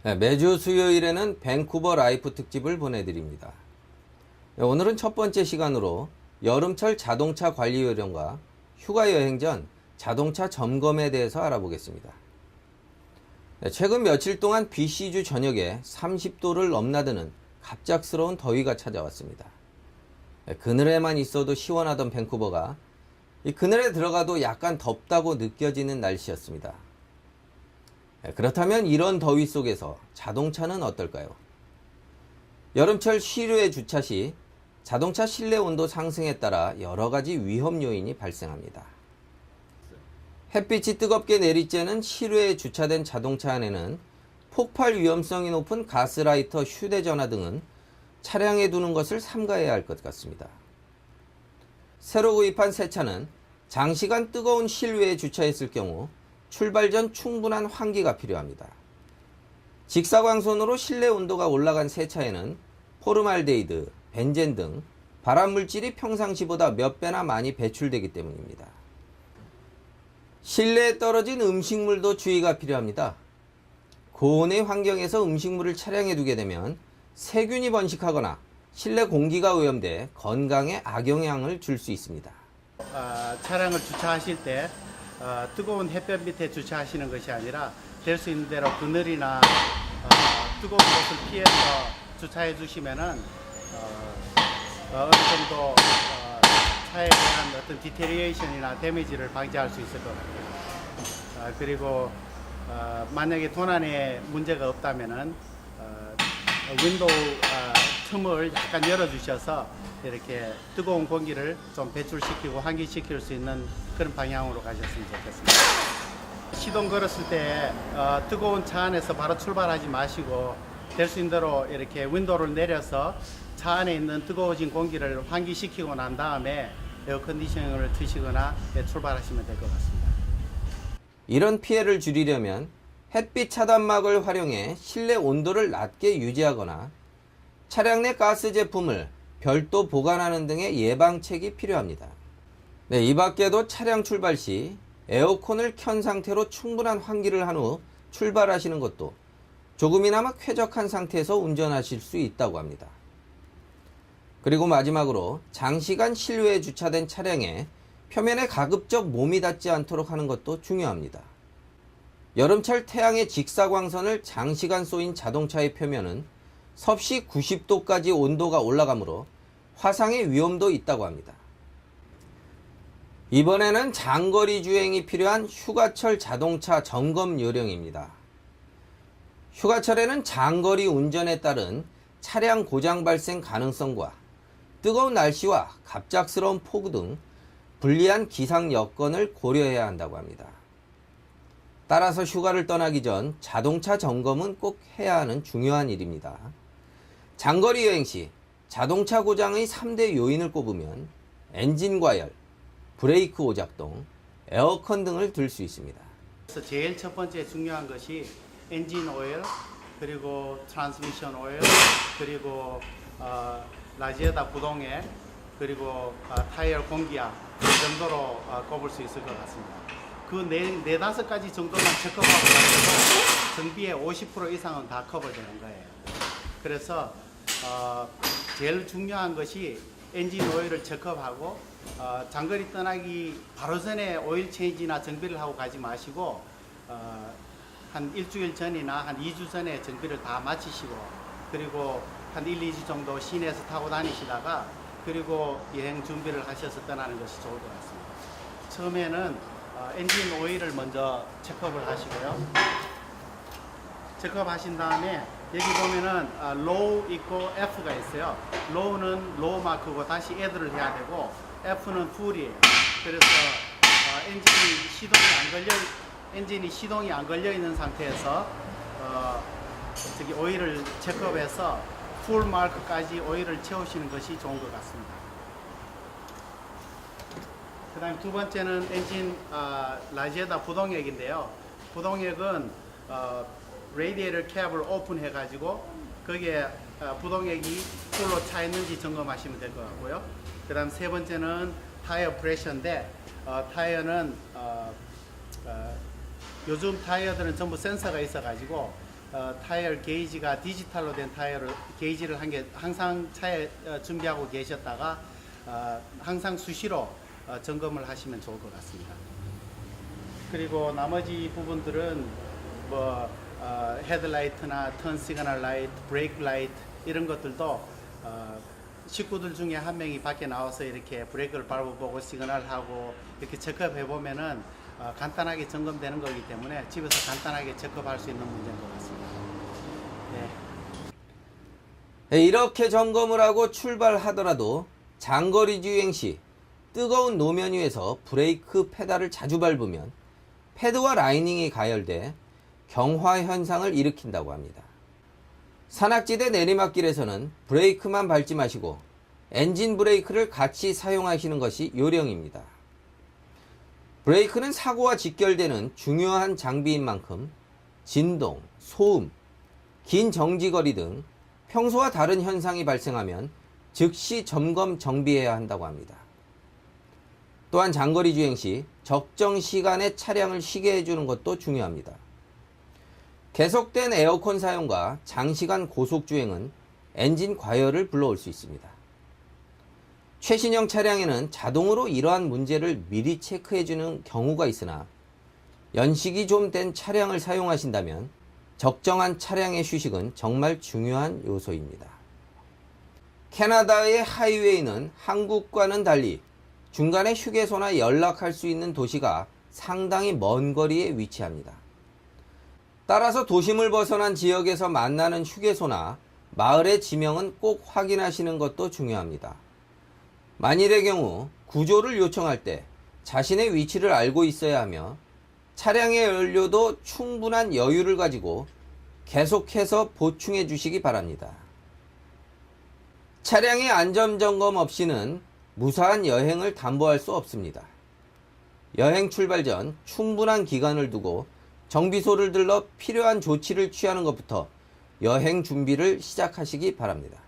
네, 매주 수요일에는 밴쿠버 라이프 특집을 보내드립니다. 네, 오늘은 첫 번째 시간으로 여름철 자동차 관리 요령과 휴가 여행 전 자동차 점검에 대해서 알아보겠습니다. 네, 최근 며칠 동안 BC주 전역에 30도를 넘나드는 갑작스러운 더위가 찾아왔습니다. 네, 그늘에만 있어도 시원하던 밴쿠버가 이 그늘에 들어가도 약간 덥다고 느껴지는 날씨였습니다. 그렇다면 이런 더위 속에서 자동차는 어떨까요? 여름철 실외 주차 시 자동차 실내 온도 상승에 따라 여러 가지 위험 요인이 발생합니다. 햇빛이 뜨겁게 내리쬐는 실외에 주차된 자동차 안에는 폭발 위험성이 높은 가스라이터, 휴대전화 등은 차량에 두는 것을 삼가해야 할 것 같습니다. 새로 구입한 새 차는 장시간 뜨거운 실외에 주차했을 경우 출발 전 충분한 환기가 필요합니다. 직사광선으로 실내 온도가 올라간 새 차에는 포름알데히드, 벤젠 등 발암물질이 평상시보다 몇 배나 많이 배출되기 때문입니다. 실내에 떨어진 음식물도 주의가 필요합니다. 고온의 환경에서 음식물을 차량에 두게 되면 세균이 번식하거나 실내 공기가 오염돼 건강에 악영향을 줄 수 있습니다. 차량을 주차하실 때 뜨거운 햇볕 밑에 주차하시는 것이 아니라 될 수 있는 대로 그늘이나 뜨거운 곳을 피해서 주차해 주시면은 어느 정도 차에 대한 어떤 디테리에이션이나 데미지를 방지할 수 있을 것 같아요. 그리고 만약에 도난에 문제가 없다면은 윈도우 틈을 약간 열어주셔서 이렇게 뜨거운 공기를 좀 배출시키고 환기시킬 수 있는 그런 방향으로 가셨으면 좋겠습니다. 시동 걸었을 때 뜨거운 차 안에서 바로 출발하지 마시고 될 수 있는 대로 이렇게 윈도우를 내려서 차 안에 있는 뜨거워진 공기를 환기시키고 난 다음에 에어컨디셔닝을 트시거나 출발하시면 될 것 같습니다. 이런 피해를 줄이려면 햇빛 차단막을 활용해 실내 온도를 낮게 유지하거나 차량 내 가스 제품을 별도 보관하는 등의 예방책이 필요합니다. 네, 이 밖에도 차량 출발 시 에어컨을 켠 상태로 충분한 환기를 한 후 출발하시는 것도 조금이나마 쾌적한 상태에서 운전하실 수 있다고 합니다. 그리고 마지막으로 장시간 실외에 주차된 차량에 표면에 가급적 몸이 닿지 않도록 하는 것도 중요합니다. 여름철 태양의 직사광선을 장시간 쏘인 자동차의 표면은 섭씨 90도까지 온도가 올라가므로 화상의 위험도 있다고 합니다. 이번에는 장거리 주행이 필요한 휴가철 자동차 점검 요령입니다. 휴가철에는 장거리 운전에 따른 차량 고장 발생 가능성과 뜨거운 날씨와 갑작스러운 폭우 등 불리한 기상 여건을 고려해야 한다고 합니다. 따라서 휴가를 떠나기 전 자동차 점검은 꼭 해야 하는 중요한 일입니다. 장거리 여행 시 자동차 고장의 3대 요인을 꼽으면 엔진 과열, 브레이크 오작동, 에어컨 등을 들 수 있습니다. 그래서 제일 첫 번째 중요한 것이 엔진 오일, 그리고 트랜스미션 오일, 그리고 라지에다 부동액, 그리고 타이어 공기압 정도로 꼽을 수 있을 것 같습니다. 그 네 다섯 가지 정도만 체크하고 나서도 정비의 50% 이상은 다 커버되는 거예요. 그래서 제일 중요한 것이 엔진 오일을 체크하고 장거리 떠나기 바로 전에 오일 체인지나 정비를 하고 가지 마시고 한 일주일 전이나 한 2주 전에 정비를 다 마치시고 그리고 한 1, 2주 정도 시내에서 타고 다니시다가 그리고 여행 준비를 하셔서 떠나는 것이 좋을 것 같습니다. 처음에는 엔진 오일을 먼저 체크업을 하시고요. 체크업 하신 다음에 여기 보면은 low 있고 F가 있어요. low는 low 마크고 다시 add를 해야 되고 F는 full이에요. 그래서 엔진이 시동이 안 걸려 있는 상태에서 저기 오일을 체크업해서 풀 마크까지 오일을 채우시는 것이 좋은 것 같습니다. 그 다음에 두 번째는 엔진 라지에다 부동액인데요. 부동액은 레디에이터 캡을 오픈해 가지고 거기에 부동액이 풀로 차 있는지 점검하시면 될 것 같고요. 그 다음 세 번째는 타이어 프레셔인데 타이어는 요즘 타이어들은 전부 센서가 있어 가지고 타이어 게이지가 디지털로 된 타이어를 게이지를 한 개 항상 차에 준비하고 계셨다가 항상 수시로 점검을 하시면 좋을 것 같습니다. 그리고 나머지 부분들은 뭐 헤드라이트나 턴 시그널 라이트, 브레이크 라이트 이런 것들도 식구들 중에 한 명이 밖에 나와서 이렇게 브레이크를 밟아보고 시그널하고 이렇게 체크해 보면은 간단하게 점검되는 거기 때문에 집에서 간단하게 체크할 수 있는 문제인 것 같습니다. 네. 네, 이렇게 점검을 하고 출발하더라도 장거리 주행 시 뜨거운 노면 위에서 브레이크 페달을 자주 밟으면 패드와 라이닝이 가열돼 경화 현상을 일으킨다고 합니다. 산악지대 내리막길에서는 브레이크만 밟지 마시고 엔진 브레이크를 같이 사용하시는 것이 요령입니다. 브레이크는 사고와 직결되는 중요한 장비인 만큼 진동, 소음, 긴 정지거리 등 평소와 다른 현상이 발생하면 즉시 점검 정비해야 한다고 합니다. 또한 장거리 주행 시 적정 시간에 차량을 쉬게 해주는 것도 중요합니다. 계속된 에어컨 사용과 장시간 고속 주행은 엔진 과열을 불러올 수 있습니다. 최신형 차량에는 자동으로 이러한 문제를 미리 체크해주는 경우가 있으나 연식이 좀 된 차량을 사용하신다면 적정한 차량의 휴식은 정말 중요한 요소입니다. 캐나다의 하이웨이는 한국과는 달리 중간에 휴게소나 연락할 수 있는 도시가 상당히 먼 거리에 위치합니다. 따라서 도심을 벗어난 지역에서 만나는 휴게소나 마을의 지명은 꼭 확인하시는 것도 중요합니다. 만일의 경우 구조를 요청할 때 자신의 위치를 알고 있어야 하며 차량의 연료도 충분한 여유를 가지고 계속해서 보충해 주시기 바랍니다. 차량의 안전점검 없이는 무사한 여행을 담보할 수 없습니다. 여행 출발 전 충분한 기간을 두고 정비소를 들러 필요한 조치를 취하는 것부터 여행 준비를 시작하시기 바랍니다.